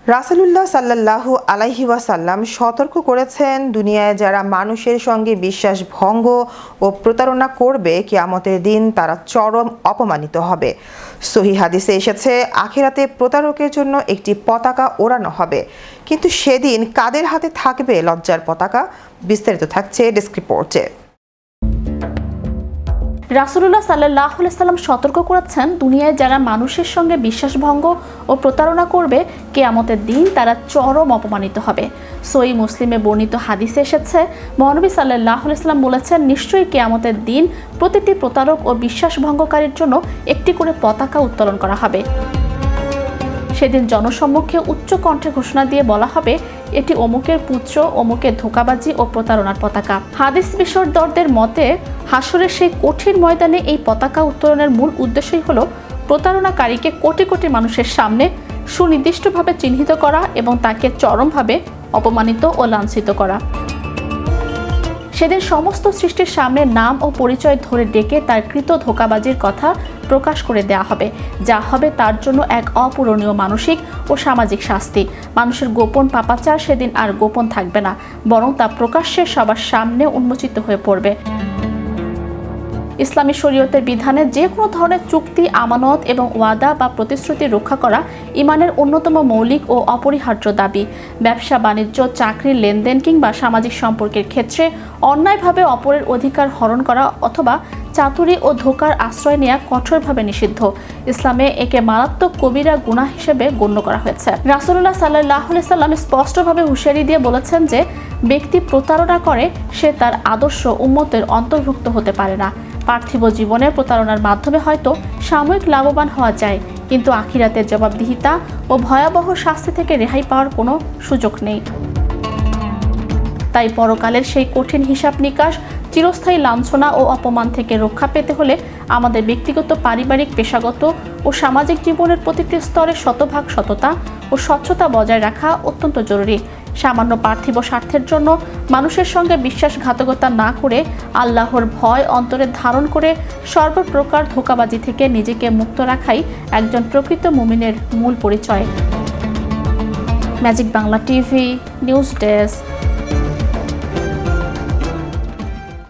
রাসূলুল্লাহ সাল্লাল্লাহু আলাইহি ওয়াসাল্লাম সতর্ক করেছেন, দুনিয়ায় যারা মানুষের সঙ্গে বিশ্বাস ভঙ্গ ও প্রতারণা করবে, কিয়ামতের দিন তারা চরম অপমানিত হবে। সহিহ হাদিসে এসেছে, আখিরাতে প্রতারকের জন্য একটি পতাকা ওড়ানো হবে, কিন্তু সেদিন কাদের হাতে থাকবে লজ্জার পতাকা? বিস্তারিত থাকছে ডেস্ক রিপোর্টে। রাসূলুল্লাহ সাল্লাল্লাহু আলাইহি ওয়াসাল্লাম সতর্ক করেছেন, দুনিয়ায় যারা মানুষের সঙ্গে বিশ্বাসভঙ্গ ও প্রতারণা করবে, কিয়ামতের দিন তারা চরম অপমানিত হবে। সহিহ মুসলিমে বর্ণিত হাদিসে এসেছে, মহানবী সাল্লাল্লাহু আলাইহি ওয়াসাল্লাম বলেছেন, নিশ্চয়ই কিয়ামতের দিন প্রতিটি প্রতারক ও বিশ্বাসভঙ্গকারীর জন্য একটি করে পতাকা উত্তোলন করা হবে। সেদিন জনসম্মুখে উচ্চ কণ্ঠে ঘোষণা দিয়ে বলা হবে, এটি অমুকের পুত্র, অমুকের ধোঁকাবাজি ও প্রতারণার পতাকা। হাদিস বিশারদদের মতে, হাসরের সেই কঠিন ময়দানে এই পতাকা উত্তোলনের মূল উদ্দেশ্যই হলো প্রতারণাকারীকে কোটি কোটি মানুষের সামনে সুনির্দিষ্টভাবে চিহ্নিত করা এবং তাকে চরমভাবে অপমানিত ও লাঞ্ছিত করা। সেদিন সমস্ত সৃষ্টির সামনে নাম ও পরিচয় ধরে ডেকে তার কৃত ধোঁকাবাজির কথা প্রকাশ করে দেয়া হবে, যা হবে তার জন্য এক অপূরণীয় মানসিক ও সামাজিক শাস্তি। মানুষের গোপন পাপাচার সেদিন আর গোপন থাকবে না, বরং তা প্রকাশ্যে সবার সামনে উন্মোচিত হয়ে পড়বে। ইসলামী শরীয়তের বিধানে যে কোনো ধরনের চুক্তি, আমানত এবং ওয়াদা বা প্রতিশ্রুতি রক্ষা করা ঈমানের অন্যতম মৌলিক ও অপরিহার্য দাবি। ব্যবসা বাণিজ্য, চাকরি, লেনদেন কিংবা সামাজিক সম্পর্কের ক্ষেত্রে অন্যায়ভাবে অপরের অধিকার হরণ করা অথবা চাতুরি ও ধোঁকার আশ্রয় নেওয়া কঠোরভাবে নিষিদ্ধ। ইসলামে একে মারাত্মক কবিরা গুনাহ হিসেবে গণ্য করা হয়েছে। রাসূলুল্লাহ সাল্লাল্লাহু আলাইহি ওয়াসাল্লাম স্পষ্টভাবে হুঁশিয়ারি দিয়ে বলেছেন যে, ব্যক্তি প্রতারণা করে সে তার আদর্শ উম্মতের অন্তর্ভুক্ত হতে পারে না। পার্থিব জীবনে প্রতারণার মাধ্যমে হয়তো সাময়িক লাভবান হওয়া যায়, কিন্তু আখিরাতের জবাবদিহিতা ও ভয়াবহ শাস্তি থেকে রেহাই পাওয়ার কোনো সুযোগ নেই। তাই পরকালের সেই কঠিন হিসাব নিকাশ, চিরস্থায়ী লাঞ্ছনা ও অপমান থেকে রক্ষা পেতে হলে আমাদের ব্যক্তিগত, পারিবারিক, পেশাগত ও সামাজিক জীবনের প্রতিটি স্তরে শতভাগ সততা ও স্বচ্ছতা বজায় রাখা অত্যন্ত জরুরি। সামান্য পার্থিব স্বার্থের জন্য মানুষের সঙ্গে বিশ্বাসঘাতকতা না করে আল্লাহর ভয় অন্তরে ধারণ করে সর্বপ্রকার ধোঁকাবাজি থেকে নিজেকে মুক্ত রাখাই একজন প্রকৃত মুমিনের মূল পরিচয়। Magic Bangla TV news desk.